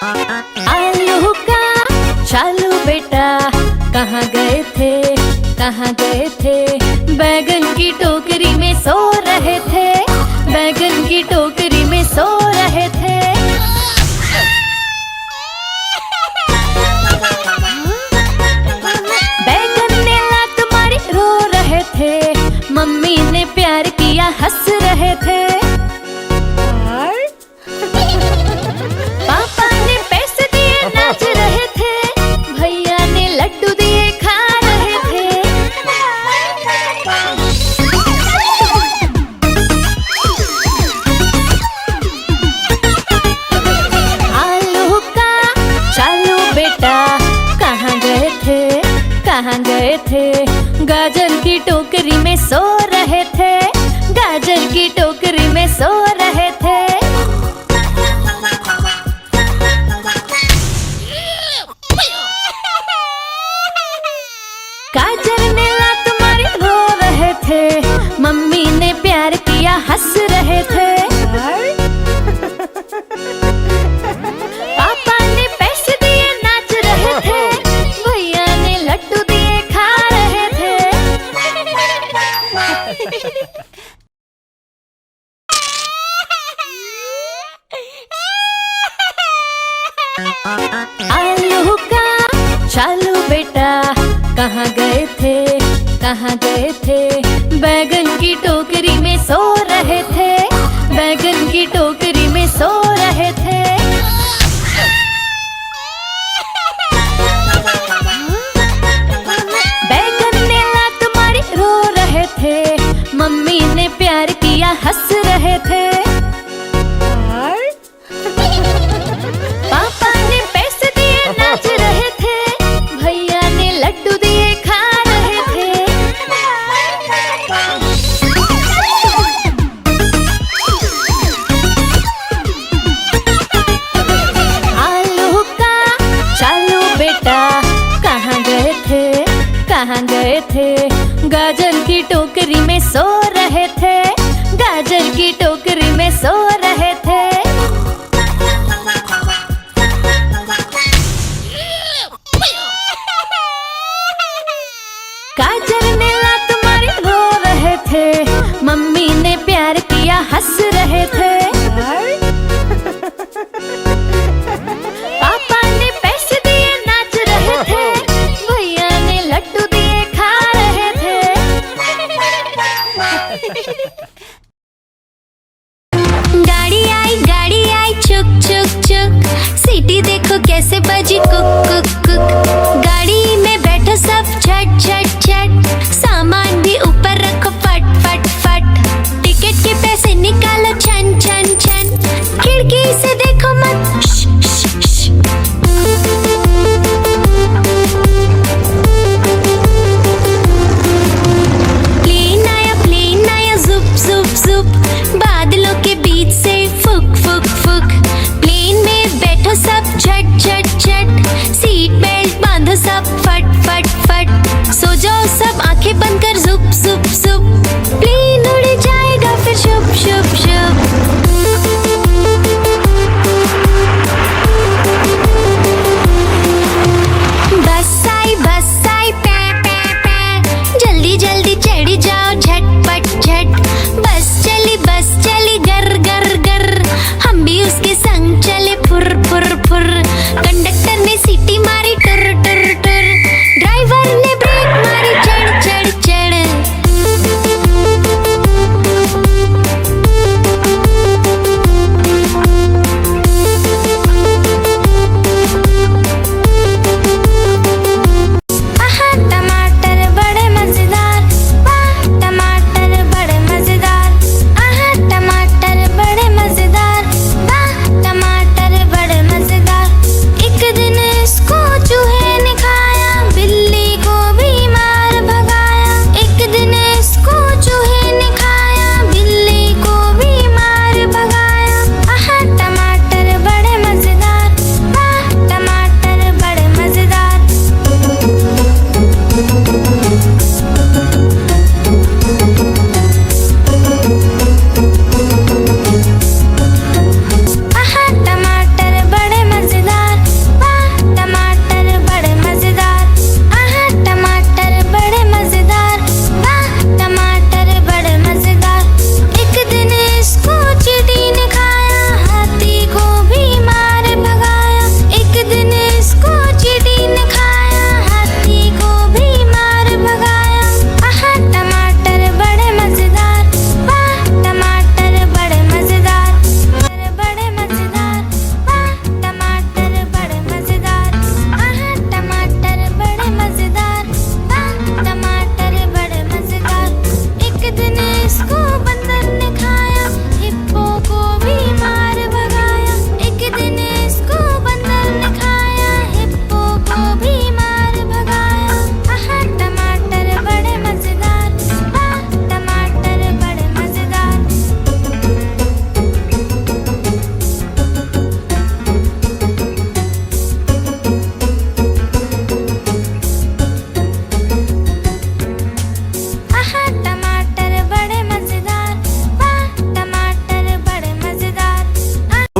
आलू का चालू बेटा, कहाँ गए थे, कहाँ गए थे? बैगन की टोकरी में सो रहे थे, बैगन की टोकरी में सो रहे थे। बैगन ने लात मारी रो रहे थे, मम्मी ने प्यार किया हंस रहे थे। पापा ने पैसे दिए नाच रहे थे, भैया ने लड्डू दिए खा रहे थे। आलू का चालू बेटा, कहाँ गए थे, कहाँ गए थे? गाजर की टोकरी में सो रहे थे, गाजर की टोकरी में सो रहे थे। गाजर ने लात मारी रो रहे थे, मम्मी ने प्यार किया हंस रहे थे। पापा ने पैसे दिए नाच रहे थे, भैया ने लड्डू दिए खा रहे थे। आलू का चालू बेटा, कहाँ गए थे, कहाँ गए थे? बैगन की टोकरी में सो रहे थे, बैगन की टोकरी में सो रहे थे। बैगन ने लात मारी रो रहे थे, मम्मी ने प्यार किया हंस रहे थे। पापा ने पैसे दिए नाच रहे थे, भैया ने लड्डू दिए खा रहे थे। आलू का चालू बेटा, कहाँ गए थे, कहाँ गए थे? गाजर की टोकरी में सो रहे थे, गाजर की टोकरी में सो रहे थे। गाजर ने लात मारी रो रहे थे, मम्मी ने प्यार किया हंस रहे थे। पापा ने पैसे दिए नाच रहे थे, भैया ने लड्डू दिए खा रहे थे। गाड़ी आई चुक चुक चुक, सीटी देखो कैसे बजी कुक कुक कुक। गाड़ी में बैठो सब झट झट झट, सामान भी ऊपर रखो फट फट फट। टिकट के पैसे निकालो छन छन छन, खिड़की से देखो मत श, श, श। प्लेन आया जुप जुप जुप, बादलों के बीच से फुक फुक फुक। प्लेन में बैठो सब झट झट झट, सीट बेल्ट बांधो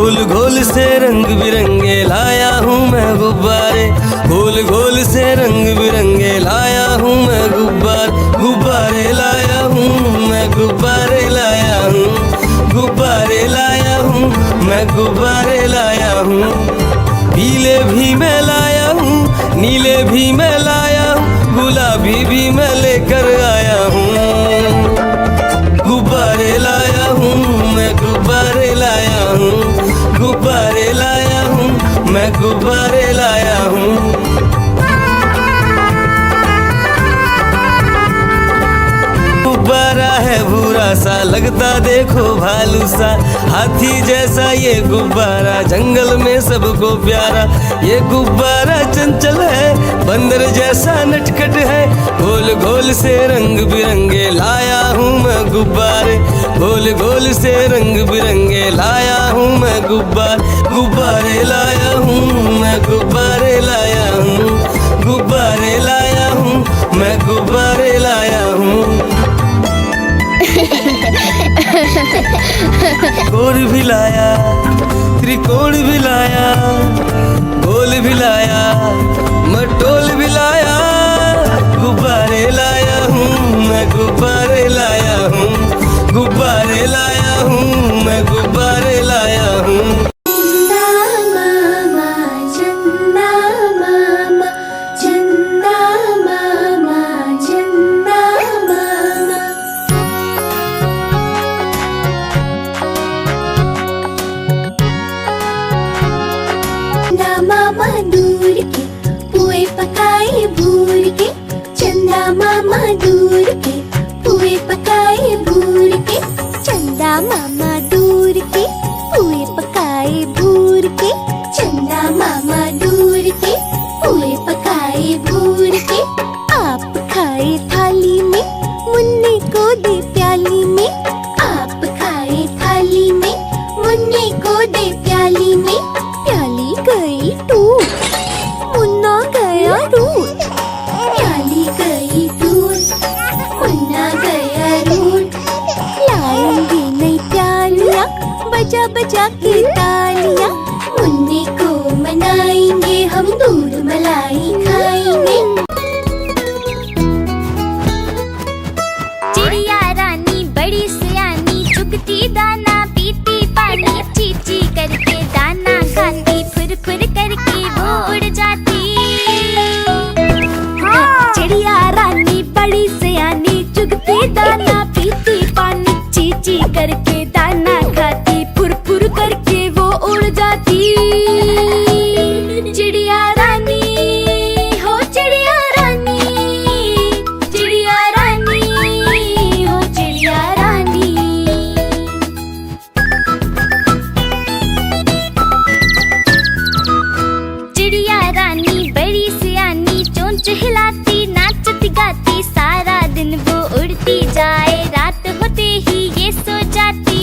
गोल गोल से रंग बिरंगे लाया हूँ मैं गुब्बारे, गोल गोल से रंग बिरंगे लाया हूँ मैं गुब्बारे लाया हूँ मैं, गुब्बारे लाया हूँ, गुब्बारे लाया हूँ मैं, गुब्बारे लाया हूँ। पीले भी मैं लाया हूँ, नीले भी मैं लाया हूँ, गुलाबी भी मैं लेकर आया हूँ। गुब्बारे लाया हूँ मैं, गुब्बारे लाया हूँ, गुब्बारे लाया हूँ मैं, गुब्बारे लाया हूँ। गुब्बारा है भूरा सा, लगता देखो भालू सा, हाथी जैसा ये गुब्बारा, जंगल में सबको प्यारा। ये गुब्बारा चंचल है, बंदर जैसा नटखट है, गोल गोल से रंग बिरंगे लाया हूँ मैं गुब्बारे, गोल गोल से रंग बिरंगे लाया हूँ मैं गुब्बारे लाया हूँ मैं, गुब्बारे लाया हूँ, गुब्बारे लाया हूँ मैं, गुब्बारे लाया हूँ। कोण भी लाया, त्रिकोण भी लाया, गोल भी लाया, मटोल भी लाया, गुब्बारे लाया हूँ मैं, गुब्बारे लाया हूँ, गुब्बारे लाया हूँ मैं, गुब्बारे लाया हूँ। मामा दूर के पुए पकाए भूर के, चंदा मामा दूर के पुए पकाए भूर के, चंदा मामा दूर के पुए पकाए भूर के, चंदा मामा दूर के पुए पकाए भूर के। आप खाए थाली में, मुन्ने को दे प्याली में, आप खाए थाली में, मुन्ने को दे प्याली में, प्याली गई टूट, मुन्ना गया रूट, प्याली गई टूट, मुन्ना गया रूट। लाएंगे नई प्यालियाँ, बजा बजा के तालियाँ, मुन्ने को मनाएंगे हम, दूध मलाई खाएंगे। चिड़िया रानी बड़ी सयानी, चुगती दाना पीती पानी, चीची करके दाना खाती, फुर फुर करके वो उड़ जाती। चिड़िया रानी बड़ी सयानी, चुगती दाना पीती पानी, चीची करके दाना खाती, फुर फुर करके वो उड़ जाती। चिड़िया रानी हो चिड़िया रानी, चिड़िया रानी हो चिड़िया रानी। चिड़िया रानी बड़ी सियानी, चोंच हिलाती नाचती गाती, सारा दिन वो उड़ती जाए, रात होते ही ये सो जाती।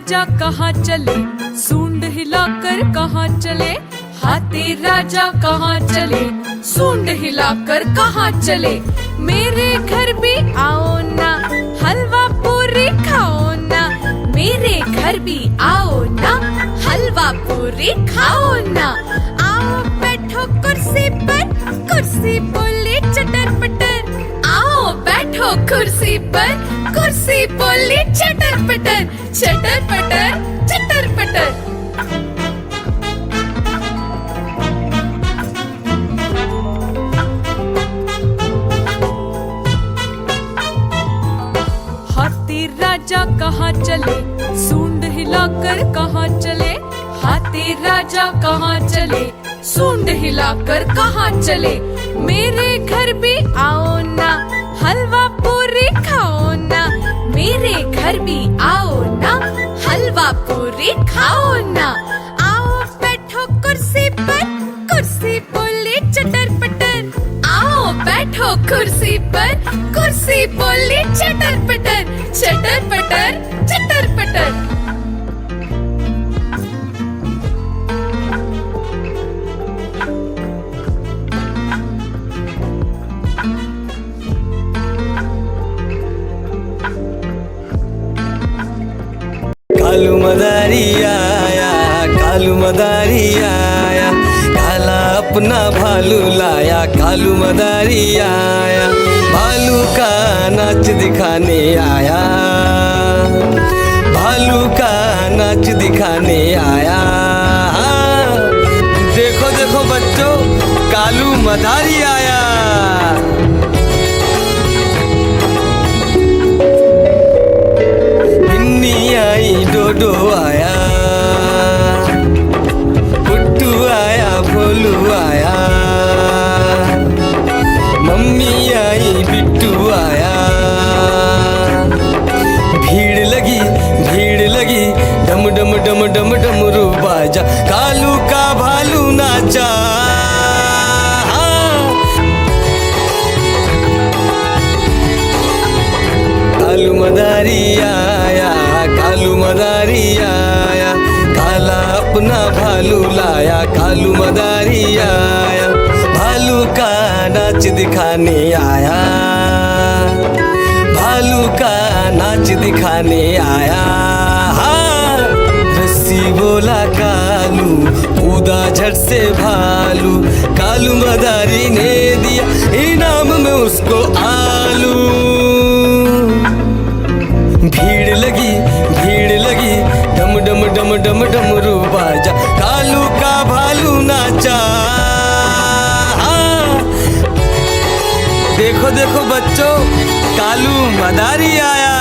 राजा कहाँ चले, सूंड हिलाकर कहाँ चले। हाथी राजा कहाँ चले, सूंड हिलाकर कहाँ चले। मेरे घर भी आओ ना, हलवा पूरी खाओ ना। मेरे घर भी आओ ना, हलवा पूरी खाओ ना। आओ बैठो कुर्सी पर, कुर्सी बोले चटर पटर। आओ बैठो कुर्सी पर, कुर्सी बोली चटर पटर। चटर पटर चटर पटर। हाथी राजा कहाँ चले, सूंड हिलाकर कहाँ चले। हाथी राजा कहाँ चले, सूंड हिलाकर कहाँ चले। मेरे घर भी आओ ना, हलवा पूरी खाओ ना। मेरे घर भी आओ ना, हलवा पूरी खाओ ना। आओ बैठो कुर्सी पर, कुर्सी बोली चटर पटर। आओ बैठो कुर्सी पर, कुर्सी बोली चटर पटर। चटर पटर चटर पटर। कालू मदारी आया, कालू मदारी आया। काला अपना भालू लाया, कालू मदारी आया। भालू का नाच दिखाने आया, भालू का नाच दिखाने आया। देखो देखो बच्चों, कालू मदारी आया। आई डोडो आया, पुट्टू आया, भोलू आया। मम्मी आई, बिट्टू आया। भीड़ लगी, भीड़ लगी, डम डम डम डम डमरू बाजा। कालू का भालू नाचा। कालू मदारी आया, कालू मदारी आया। काला अपना भालू लाया, कालू मदारी आया। भालू का नाच दिखाने आया, भालू का नाच दिखाने आया। रस्सी बोला कालू, कूदा झट से भालू। कालू मदारी ने दिया इनाम में उसको आलू। भीड़ लगी, भीड़ लगी, डम डम डम डम डमरू बाजा। कालू का भालू नाचा। देखो देखो बच्चों, कालू मदारी आया।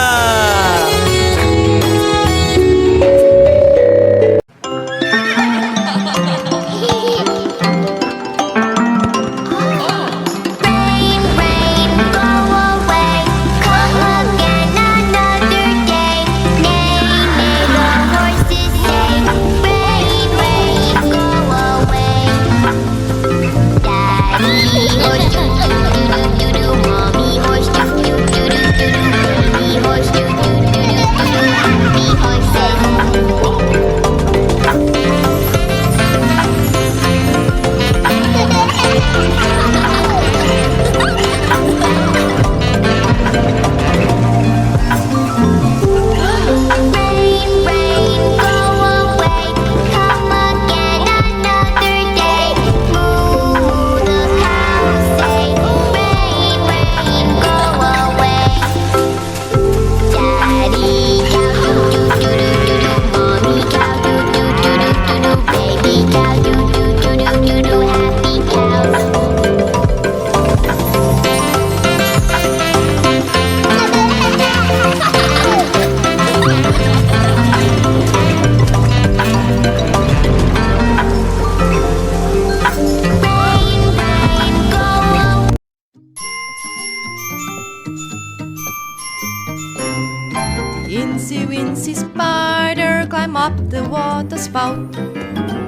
Incy-wincy spider climbed up the water spout.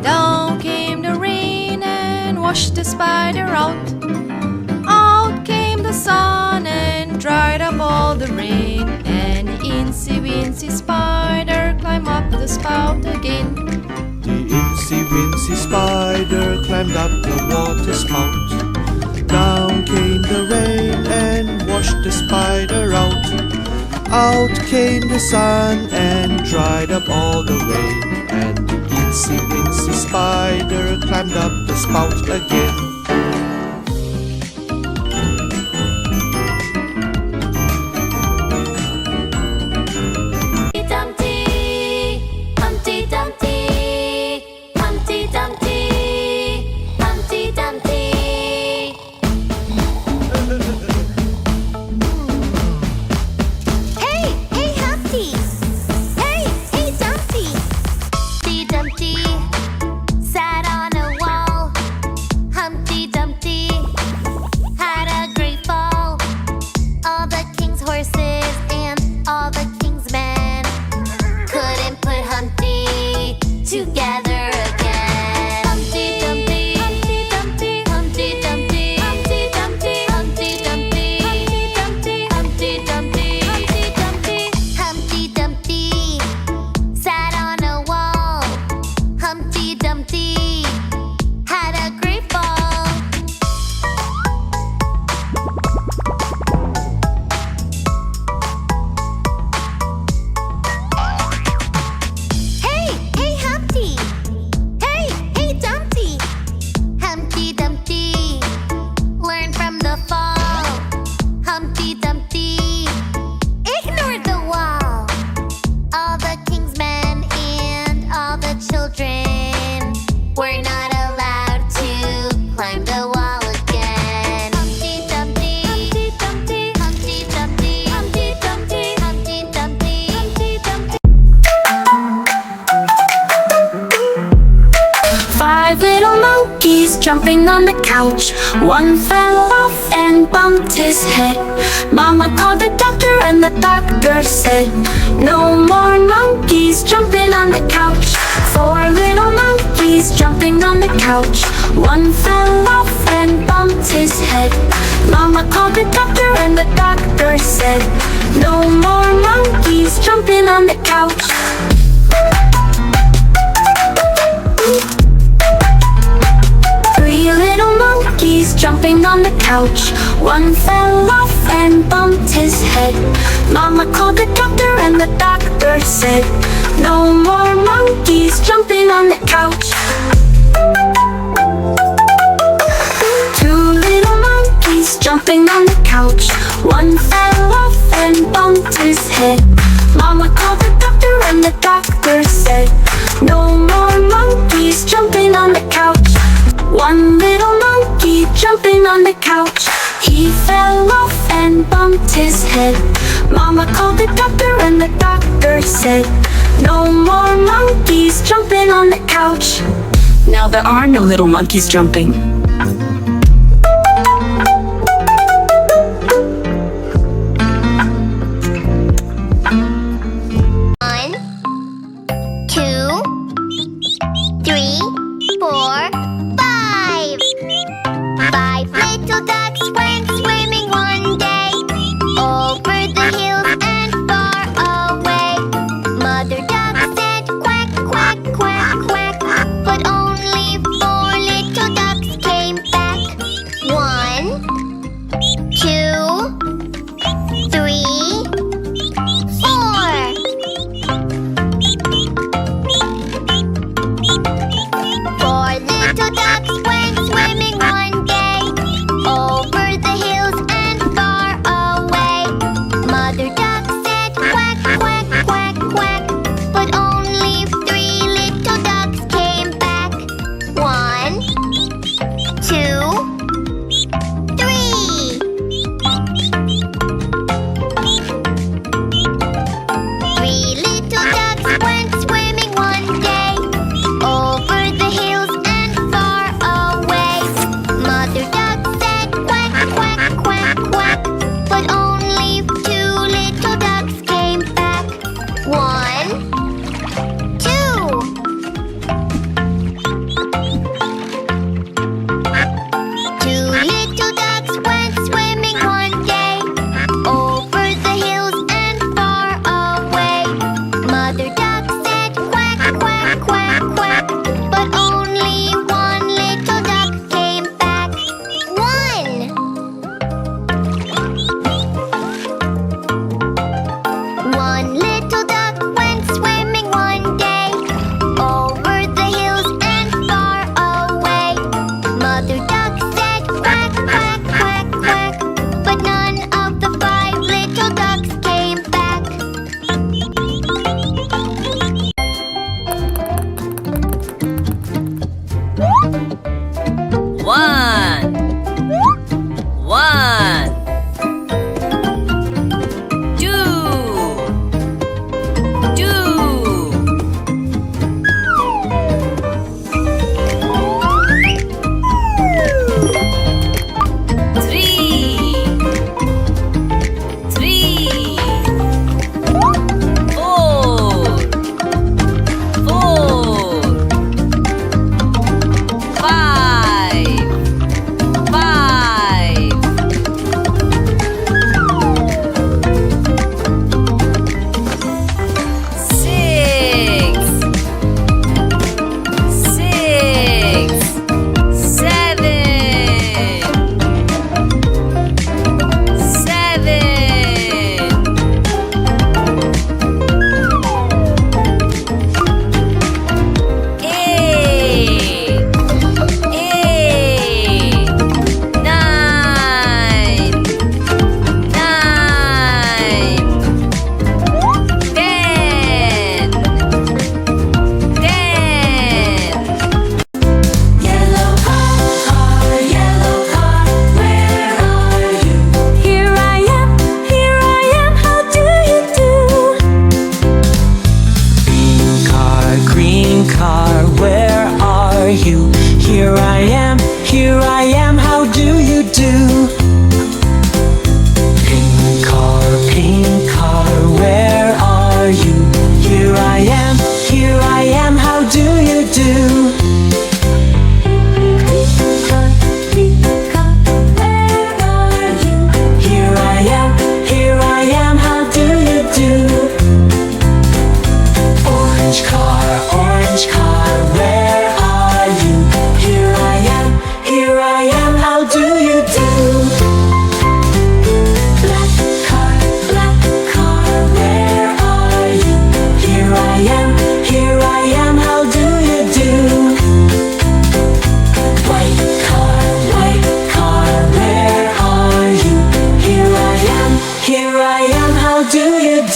Down came the rain and washed the spider out. Out came the sun and dried up all the rain. And the incy-wincy spider climbed up Out came the sun and dried up all the rain, and the itsy wincy spider climbed up the spout again. Humpty Dumpty, Humpty Dumpty, Humpty Dumpty. Hey, hey Humpty! Hey, hey Dumpty! Humpty Dumpty sat on a wall. Humpty Dumpty had a great fall. All the king's horses and all the king's men couldn't put Humpty together again. Humpty Dumpty, Humpty Dumpty, Humpty Dumpty, Humpty Dumpty, Humpty Dumpty, Humpty Dumpty, Humpty Dumpty, Humpty Dumpty. Humpty Dumpty sat on a wall. Humpty Dumpty had a great fall. Hey, hey Humpty! Hey, hey Dumpty! Humpty Dumpty learned from the fall. Humpty Dumpty ignored the wall. All the king's men and all the children were not allowed to climb the wall again. Humpty Dumpty, Humpty Dumpty, Humpty Dumpty, Humpty Dumpty, Humpty Dumpty, Humpty Dumpty. Five little monkeys jumping on the couch. One fell off and bumped his head. Mama called the doctor and the doctor said, no more monkeys jumping on the couch. Four little monkeys jumping on the couch. One fell off and bumped his head. Mama called the doctor and the doctor said, no more monkeys jumping on the couch. Three little monkeys jumping on the couch. One fell off and bumped his head. Mama called the doctor and the doctor said, no more monkeys jumping on the couch. Two little monkeys jumping on the couch. One fell off and bumped his head. Mama called the doctor and the doctor said, no more monkeys jumping on the couch. One little monkey jumping on the couch. He fell off and bumped his head. Mama called the doctor and the doctor said, no more monkeys jumping on the couch. Now there are no little monkeys jumping. One, two, three, four, five. Five little ducks went swimming one day over the hills and far away. Mother duck said quack, quack, quack, quack, but only four little ducks came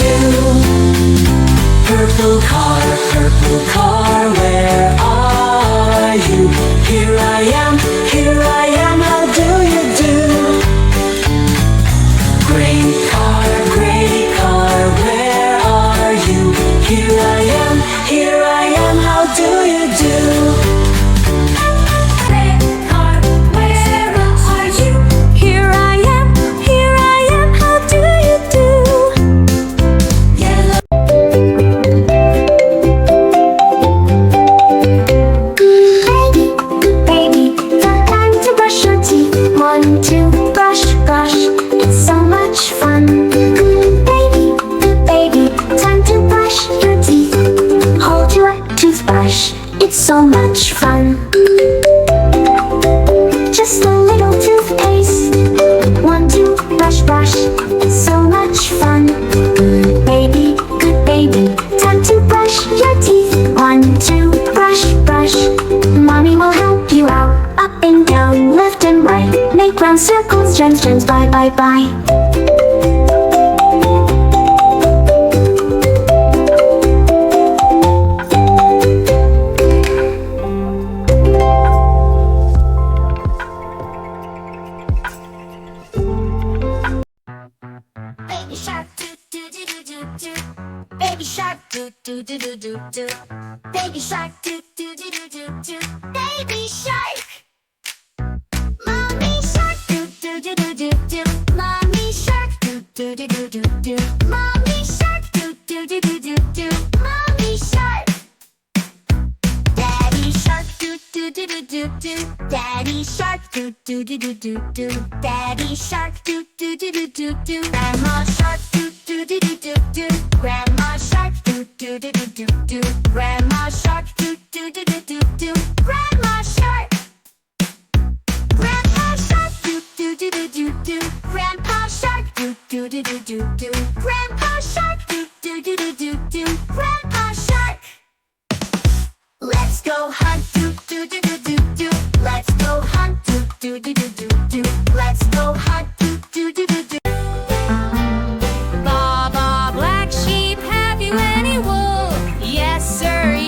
do? Purple car, where are you? Here I am, how do you do? Gray car, where are you? Here I am, how do you do? Red car, where are you? Here I am, how do you do? Yellow Baby, time to brush your teeth. 1, 2, brush, it's so much fun. Baby, time to brush your teeth. Hold your toothbrush, it's so much fun. Just a little toothpaste. 1, 2, brush, it's so much fun. Good baby, time to brush your teeth. 1, 2, brush. Mommy will help you out. Up and down, left and right. Make round circles, gems, bye. Baby shark do do do do do do. Baby shark do do do do do do. Baby shark do do do do do do. Baby shark. Mommy shark do do do do do do. Mommy shark do do do do do do. Mommy shark do do do do do do. Mommy shark. Daddy shark do do do do do do. Daddy shark do do do do do do. Daddy shark do do do do do do. Grandma shark do do do do do do. Grandma shark do do do do do do. Grandma shark do do do do do do. Grandma shark. Grandpa shark do do do do do do. Grandpa shark do do do do do do. Grandpa shark do do do do do do. Grandpa shark. Let's go hunt, do do do do do do. Let's go hunt, do do do do do do. Let's go hunt, do do do do do. Baba, black sheep, have you any wool? Yes sir,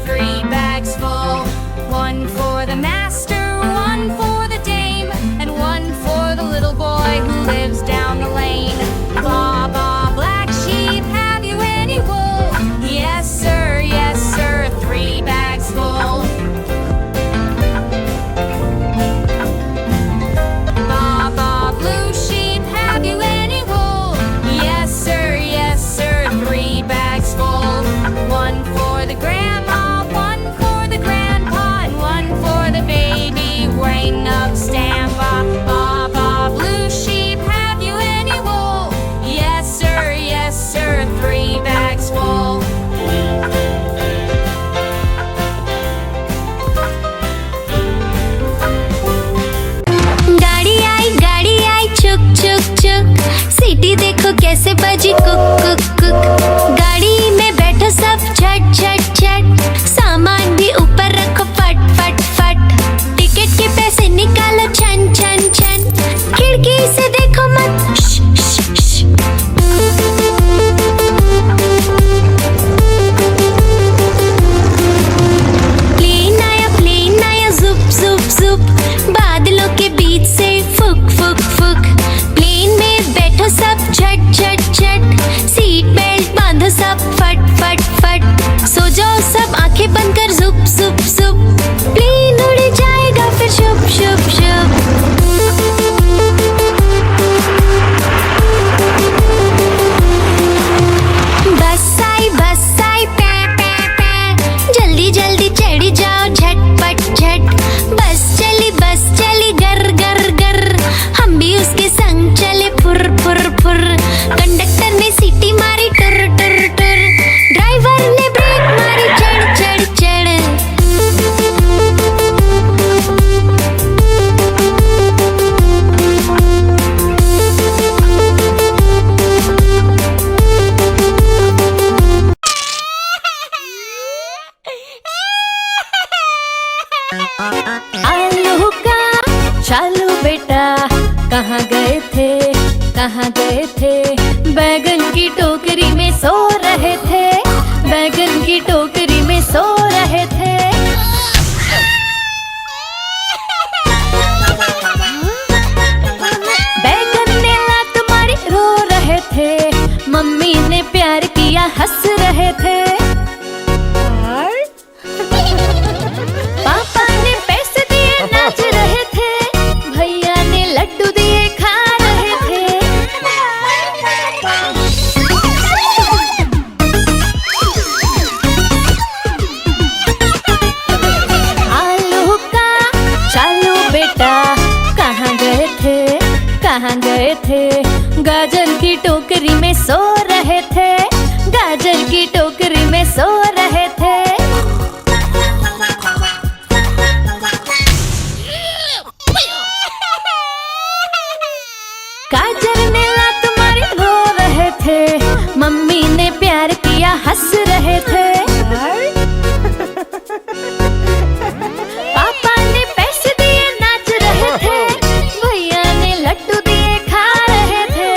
3 bags full. 1 for the master, 1 for the dame, and 1 for the little boy who lives down the lane. Baba, black sheep, have you any wool? Yes sir, 3 bags full. Baba, blue sheep, have you any wool? Yes sir, 3 bags full. 1 for the grandma, 1 for the grandpa, and 1 for the baby waiting up standby. Baba, blue sheep, have you any wool? Yes sir, 3 bags full. गाड़ी आई चुक चुक चुक। सीटी देखो कैसे बजी cook cook cook. गाड़ी में बैठो सब झट झट झट। सामान भी ऊपर रखो फट फट फट। टिकट के पैसे निकालो छन छन छन। खिड़की से देखो मत श, श, श। प्लेन आया जुप जुप जुप। बादलों के बीच से फुक फुक फुक। प्लेन में बैठो सब झट झट झट। सीट बेल्ट बांधो सब फट फट फट। सो जाओ सब आंखें बंद कर जुप जुप जुप। प्लेन उड़ जाएगा फिर शुप शुप शुप। बस आई पै पै पै। जल्दी जल्दी चढ़ी जाओ झटपट झट। बस चली गर गर गर। हम भी उसके संग चले फुर फुर फुर। कंडक्टर ने सीटी मारी टुर टुर टुर। ड्राइवर ने ब्रेक मारी चढ़ चढ़ चढ़। आलू का चालू बेटा, कहाँ गए थे बैगन की टोकरी मम्मी ने प्यार किया हंस रहे थे। पापा ने पैसे दिए नाच रहे थे। भैया ने लड्डू दिए खा रहे थे। आलू का चालू बेटा कहाँ गए थे, कहाँ गए थे? गाजर की टोकरी में सो रहे थे। गाजर की टोकरी में सो रहे थे। गाजर ने लात मारी रो रहे थे। मम्मी ने प्यार किया हंस रहे थे। पापा ने पैसे दिए नाच रहे थे। भैया ने लड्डू दिए खा रहे थे।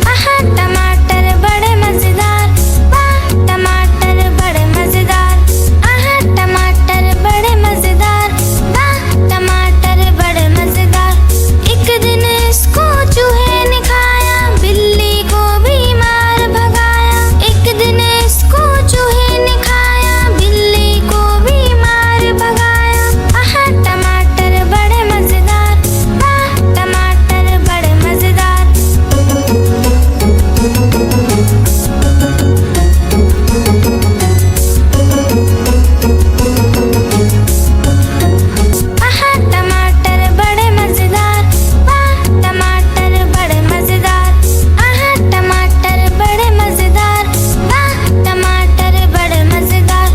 आहा टमाटर बड़े मजेदार, वाह टमाटर बड़े मजेदार। आहा टमाटर बड़े मजेदार, वाह टमाटर बड़े मजेदार। एक दिन इसको चूहे ने खाया, बिल्ली को भी मार भगाया। एक दिन इसको चूहे ने खाया, बिल्ली को भी मार भगाया। आहा टमाटर बड़े मजेदार, वाह टमाटर बड़े मजेदार। आहा टमाटर बड़े मजेदार, वाह टमाटर बड़े मजेदार। आहा टमाटर बड़े मजेदार, वाह टमाटर बड़े मजेदार।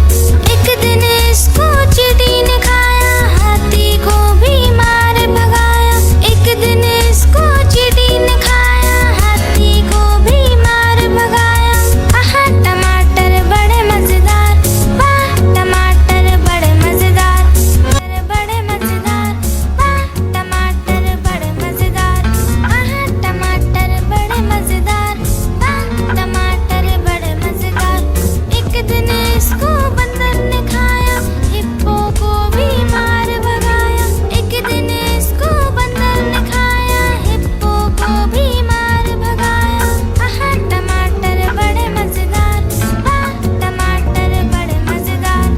एक दिन इसको चींटी ने खाया, हाथी को भी मार भगाया। एक दिन इसको चींटी ने खाया, हाथी को भी मार भगाया। आहा टमाटर बड़े मजेदार, वाह टमाटर बड़े मजेदार। बड़े मजेदार, वाह टमाटर बड़े मजेदार। आहा टमाटर बड़े मजेदार, वाह टमाटर बड़े मजेदार। एक दिन इसको बंदर ने खाया, हिप्पो को भी मार भगाया। एक दिन इसको बंदर ने खाया, हिप्पो को भी मार भगाया। आहा टमाटर बड़े मजेदार, वाह टमाटर बड़े मजेदार।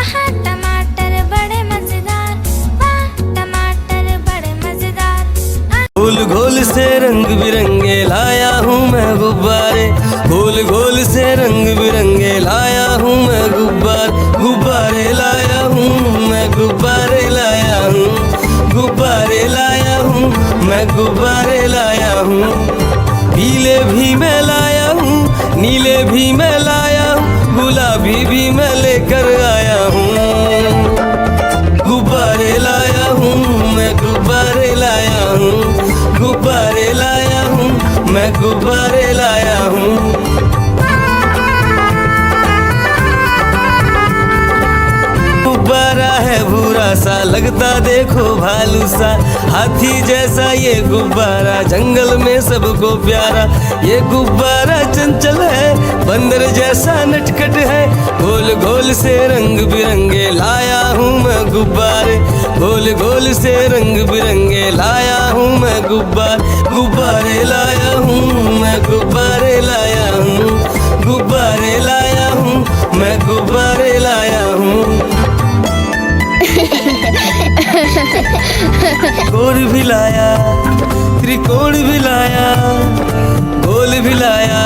आहा टमाटर बड़े मजेदार, वाह टमाटर बड़े मजेदार। गोल गोल से रंग बिरंगे लाया हूँ मैं गुब्बारे। गोल गोल से रंग बिरंगे लाया हूँ मैं गुब्बारे लाया हूँ मैं गुब्बारे लाया हूँ। गुब्बारे लाया हूँ मैं गुब्बारे लाया हूँ। पीले भी मैं लाया हूँ, नीले भी मैं लाया हूँ, गुलाबी भी मैं लेकर आया हूँ। गुब्बारे लाया हूँ मैं गुब्बारे लाया हूँ। गुब्बारे लाया हूँ मैं गुब्बारे लाया हूँ। गुब्बारा है भूरा सा लगता देखो भालू सा। हाथी जैसा ये गुब्बारा जंगल में सबको प्यारा। ये गुब्बारा चंचल है, बंदर जैसा नटखट है। गोल गोल से रंग बिरंगे लाया हूँ मैं गुब्बारे। गोल गोल से रंग बिरंगे लाया हूँ मैं गुब्बारे लाया हूँ मैं गुब्बारे लाया हूँ। गुब्बारे लाया हूँ मैं गुब्बारे लाया हूँ। गोल भी लाया, त्रिकोण भी लाया, गोल भी लाया,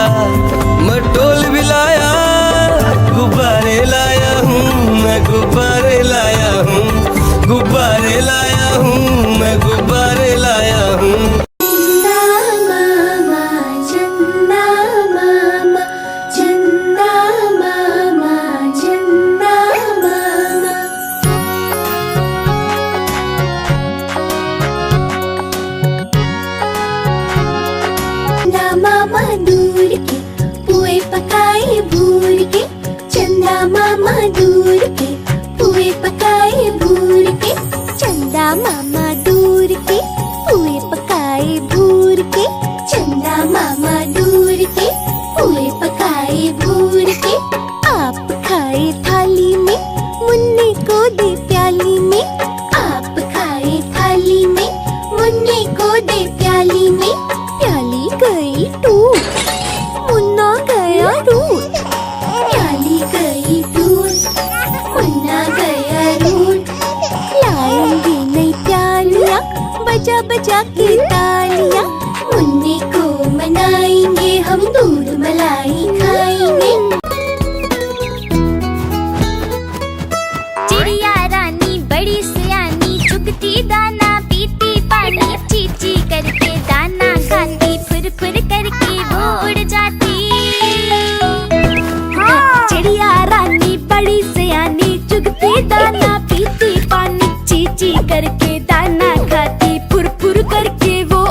मटोल भी लाया। गुब्बारे लाया हूँ मैं गुब्बारे लाया हूँ। गुब्बारे लाया हूँ मैं गुब्बारे लाया हूँ। मामा दूर के पुए पकाए भूर के। चंदा मामा दूर के पुए पकाए भूर के। चंदा मामा दूर के पुए पकाए भूर के। चंदा मामा दूर बजा बजा के तालियां, मुन्ने को मनाएंगे हम, दूध मलाई खाएंगे। चिड़िया रानी बड़ी सयानी, चुगती दाना पीती पानी, चींची करके दाना खाती, फुर फुर करके वो उड़ जाती। चिड़िया रानी बड़ी सयानी, चुगती दाना पीती पानी, चींची करके दाना खाती, फुर फुर करके वो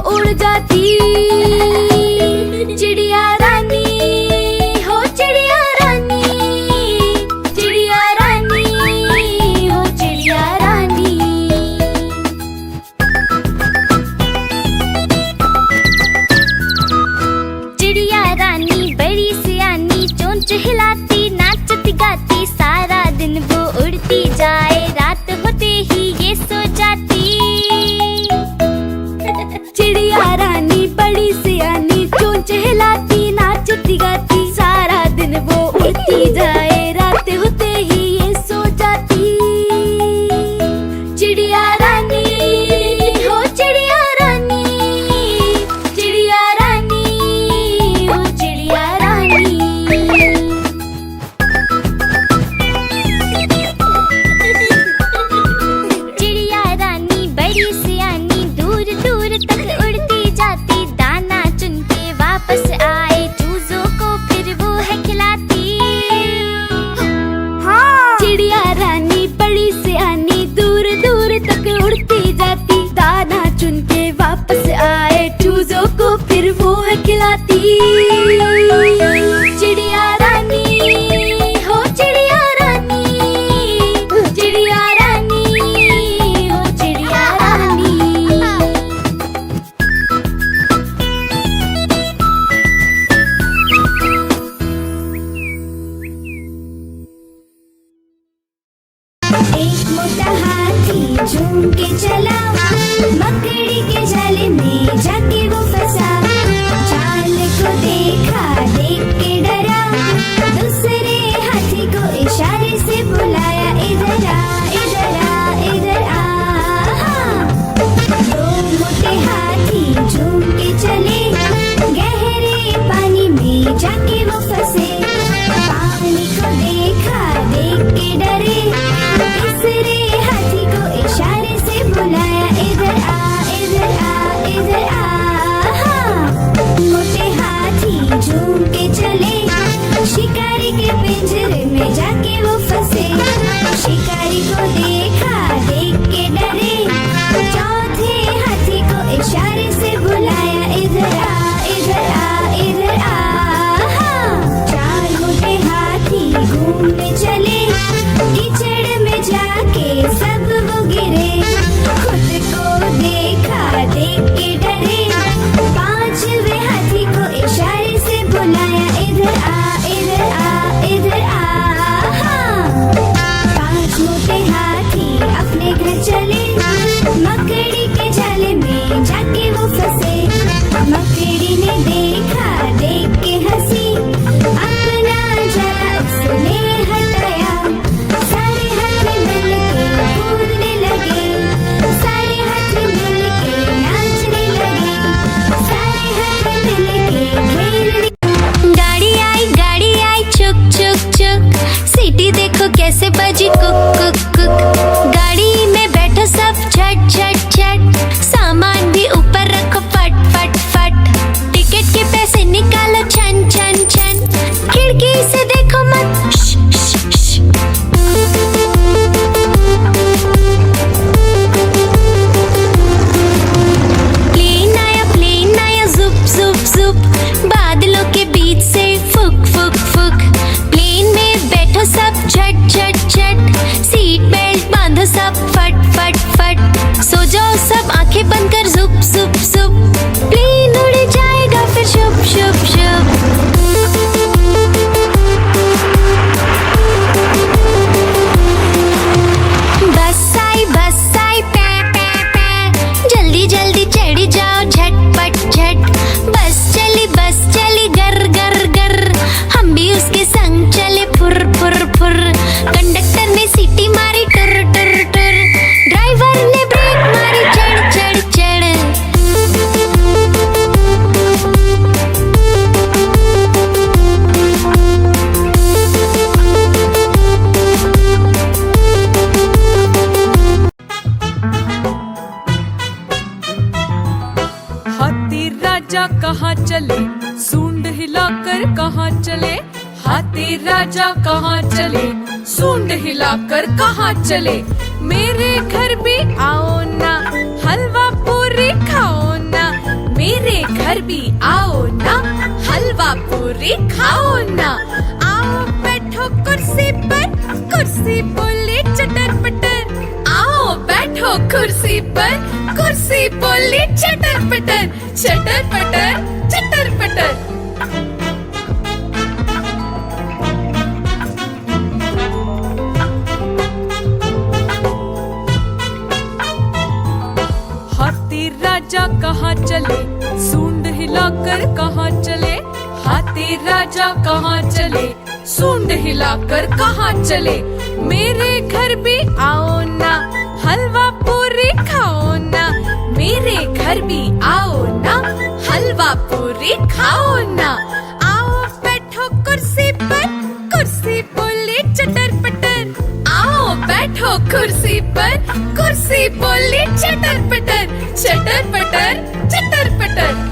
कहाँ चले, हाथी राजा कहाँ चले, सूंड हिलाकर कहाँ चले, मेरे घर भी आओ ना, हलवा पूरी खाओ ना, मेरे घर भी आओ ना, हलवा पूरी खाओ ना, आओ बैठो कुर्सी पर, कुर्सी बोली चटर पटर, आओ बैठो कुर्सी पर, कुर्सी बोली चटर पटर, चटर पटर, चटर पटर। हाथी राजा कहाँ चले, सूंड हिलाकर कहाँ चले, हाथी राजा कहाँ चले, सूंड हिलाकर कहाँ चले, मेरे घर भी आओ ना, हलवा पूरी खाओ ना, मेरे घर भी आओ ना, हलवा पूरी खाओ ना, आओ बैठो कुर्सी पर, कुर्सी बोली चटर पटर, आओ बैठो कुर्सी पर, कुर्सी बोली चटर पटर, चटर पटर, चटर पटर।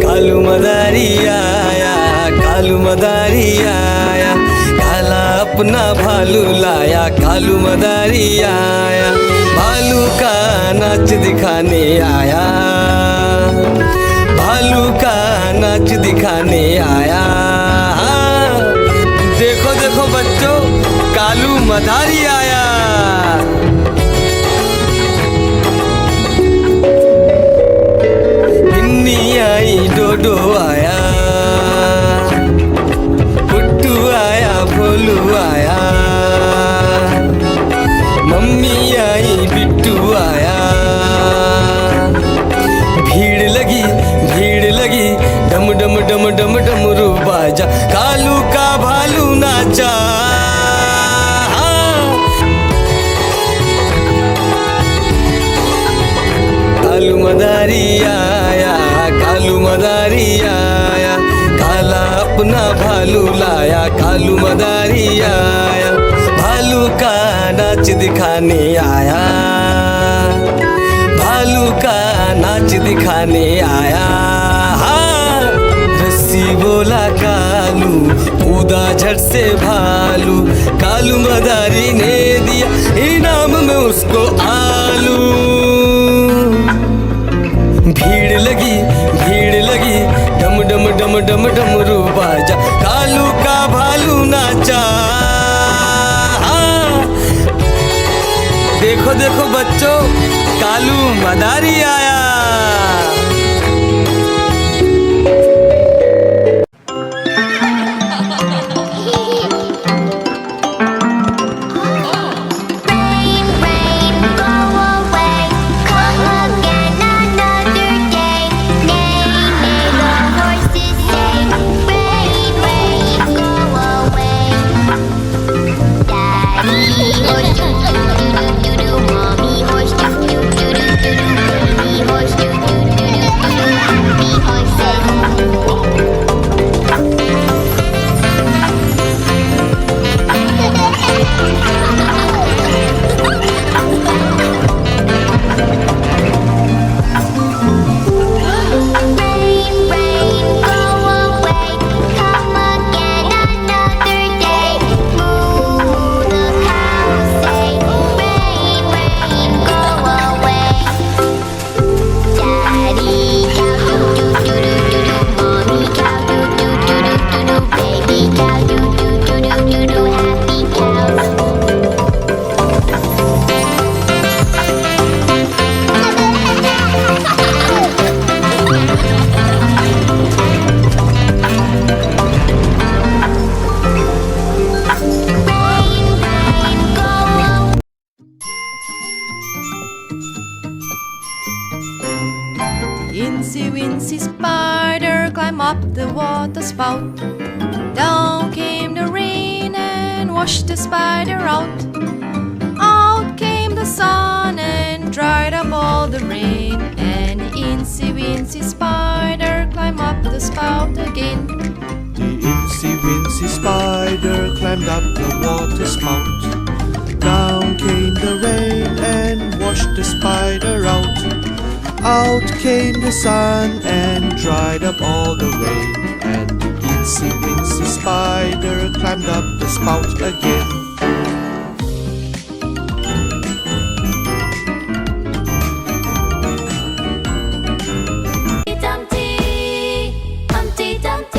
कालू मदारी आया, कालू मदारी आया, काला अपना भालू लाया, कालू मदारी आया, भालू का नाच दिखाने आया, भालू का नाच दिखाने आया। देखो देखो बच्चों, कालू मदारी आया। बिन्नी आई, डोडो आया, पुट्टू आया, भोलू आया, मम्मी आई, बिट्टू आया, भीड़ लगी, डम डम डम डम डमरू बाजा, कालू का भालू नाचा। कालू मदारी आया, कालू मदारी आया, काला अपना भालू लाया, कालू मदारी आया, भालू का नाच दिखाने आया, भालू का नाच दिखाने आया। रस्सी बोला कालू, कूदा झट से भालू, कालू मदारी ने दिया इनाम में उसको आलू। भीड़ लगी, डम डम डम डम डमरू बाजा, कालू का भालू नाचा। देखो देखो बच्चों, कालू मदारी आया। Rain, rain, go away. Come again another day. Neigh, neigh, the horses say. Rain, rain, go away. Daddy horse, do do do do do. Mommy horse, do do do do do. Baby horse, do do do do do. Happy Rain, rain, go away. Come again another day. Moo, moo, the cows say. Rain, rain, go away. Daddy cow, do do do do do do. Mommy cow, do do do do do do. Baby cow, do do do do do do. Happy cows. Rain, rain, go away. Incy Wincy Spider climbed up the water spout. Down came the rain and washed the spider out. Out came the sun and dried up all the rain. And Incy Wincy Spider climbed up the spout again. The Incy Incy Wincy Spider climbed up the water spout. Down came the rain and washed the spider out. Out came the sun and dried up all the rain. And the Incy Wincy Spider climbed up the spout again. Humpty Dumpty,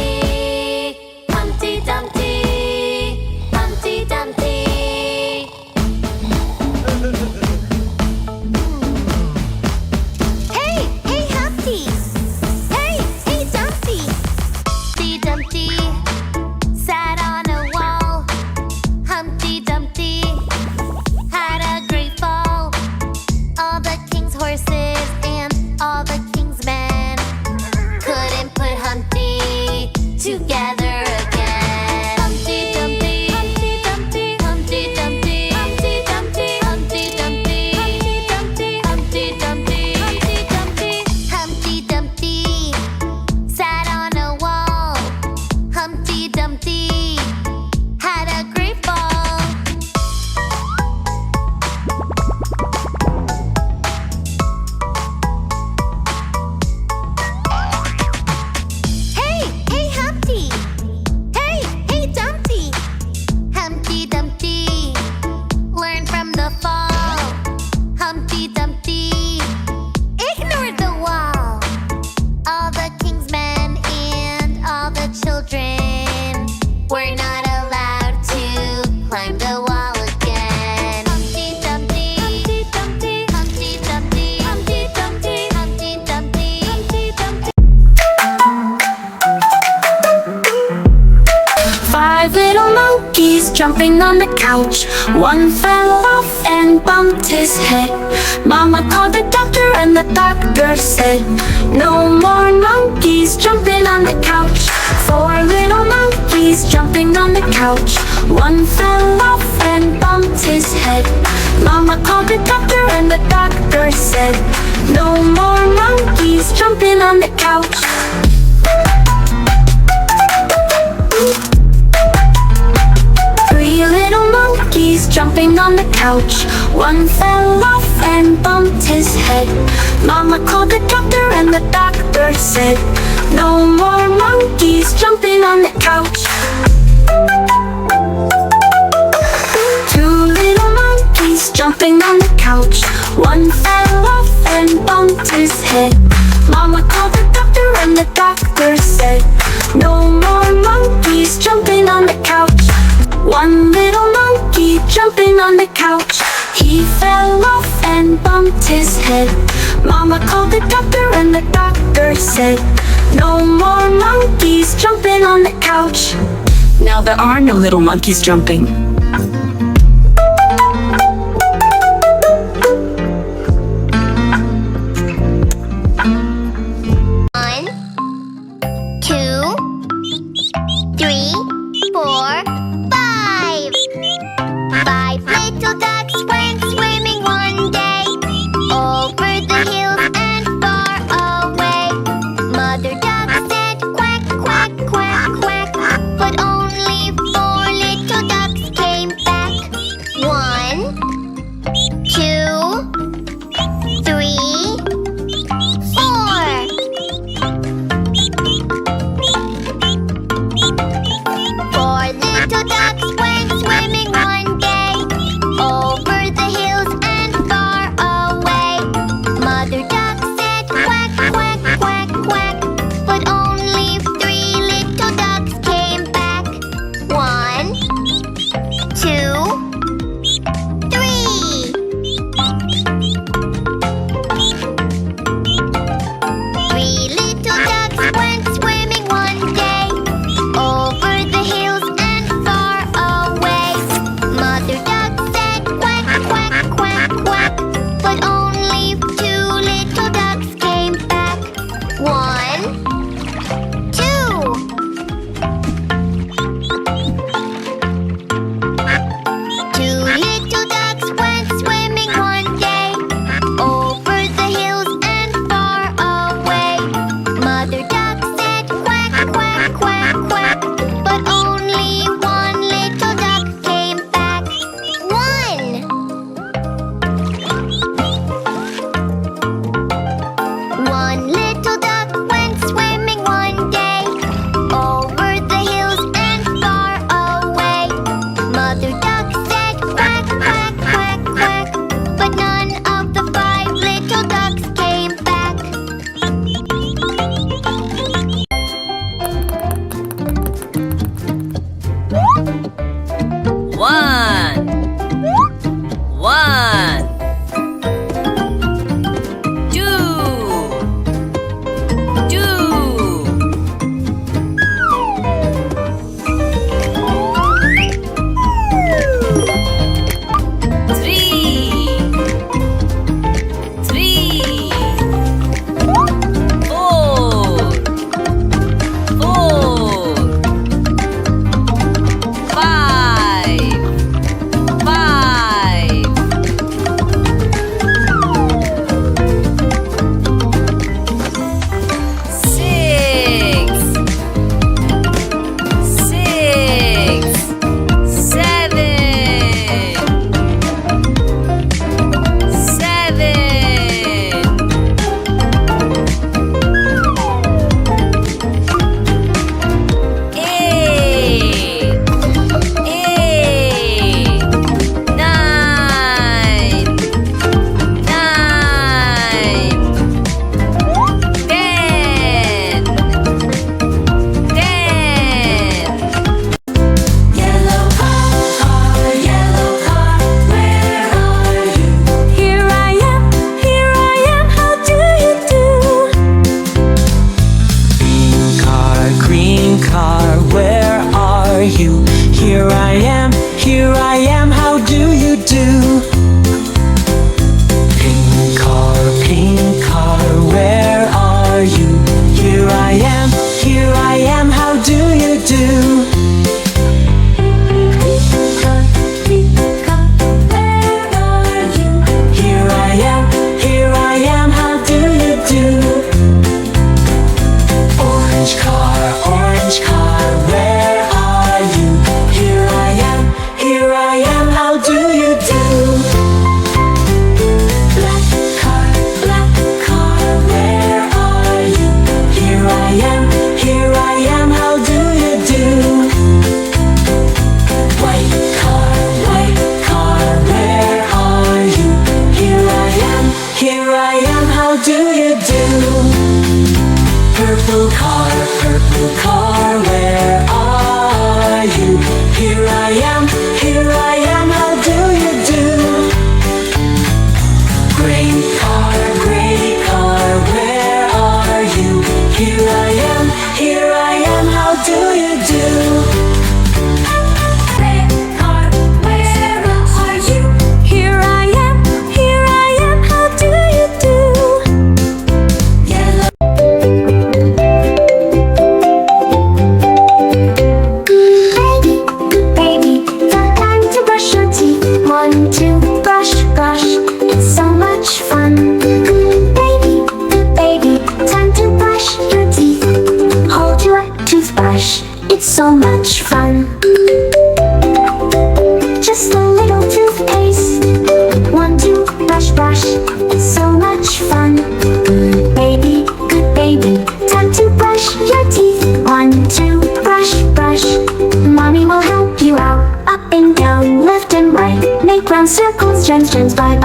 Humpty Dumpty, Humpty Dumpty. Hey, hey Humpty! Hey, hey Dumpty! Humpty Dumpty sat on a wall. Humpty Dumpty had a great fall. All the king's horses and all the king's men couldn't put Humpty together again. Humpty Dumpty, Humpty Dumpty, Humpty Dumpty, Humpty Dumpty, Humpty Dumpty, Humpty Dumpty, Humpty Dumpty, Humpty Dumpty. Humpty Dumpty sat on a wall. Humpty Dumpty had a great fall. Hey, hey Humpty! Hey, hey Dumpty! Humpty Dumpty learned from the fall. Humpty Dumpty ignored the wall. All the king's men and all the children were not allowed to climb the wall again. Humpty Dumpty, Humpty Dumpty, Humpty Dumpty, Humpty Dumpty, Humpty Dumpty, Humpty Dumpty. Five little monkeys jumping on the couch. One fell off and bumped his head. Mama called the doctor and the doctor said, no more monkeys jumping on the couch. Four little monkeys jumping on the couch. One fell off and bumped his head. Mama called the doctor and the doctor said, no more monkeys jumping on the couch. Three little monkeys jumping on the couch. One fell off and bumped his head. Mama called the doctor and the doctor said, no more monkeys jumping on the couch. Two little monkeys jumping on the couch. One fell off and bumped his head. Mama called the doctor and the doctor said, no more monkeys jumping on the couch. One little monkey jumping on the couch. He fell off and bumped his head. Mama called the doctor and the doctor said, no more monkeys jumping on the couch. Now there are no little monkeys jumping. One, two, three, four, five. Five little ducks went swimming one day over the hills and far away. Mother duck said quack, quack, quack, quack, but only four little ducks came back. One, two, three, four. Four little ducks went swimming one day over the hills and far away. Mother duck said quack, quack, quack, quack, but only three little ducks came back. One, two, three. Three little ducks went swimming one day over the hills and far you? Here I am, how do you do? Pink car, where are you? Here I am, how do you do? Here I am, how do you do? Orange car, where are you? Here I am, how do you do? Black car, where are you? Here I am, how do you do? White car, where are you? Here I am, how do you do? Purple car, where are you? Here I am, how do you do? Gray car, where are you? Here I am, how do you do? Red car, where are you? Here I am, how do you do? Yellow Baby, the time to brush your teeth. 1, 2, brush, it's so much fun. Baby, time to brush your teeth. Hold your toothbrush, it's so much fun. Just a little toothpaste. 1, 2, brush, it's so much fun. Good baby, time to brush your teeth. 1, 2, brush, mommy will help you out. Up and down, left and right, make round circles, gems, bye.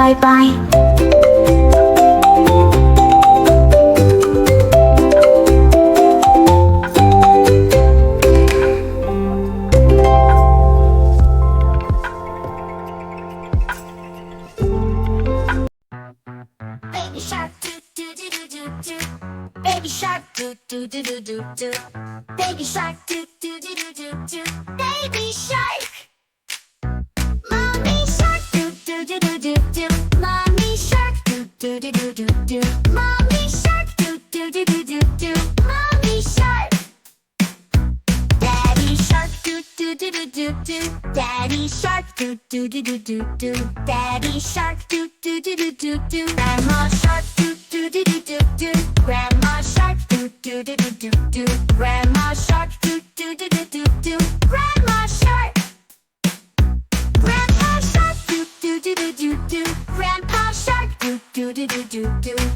Baby shark do do do do do do. Baby shark do do do do do do. Baby shark do do do do do do. Baby shark. Mommy shark do do do do do do. Mommy shark do do do do do do. Mommy shark do do do do do do. Mommy shark. Daddy shark do do do do do do. Daddy shark do do do do do do. Daddy shark do do do do do do. Grandma shark do do do do do do. Grandma shark do do do do do do. Grandma shark do do do do do do. Grandma shark. Grandpa shark do do do do do do. Grandpa shark do do do do do do.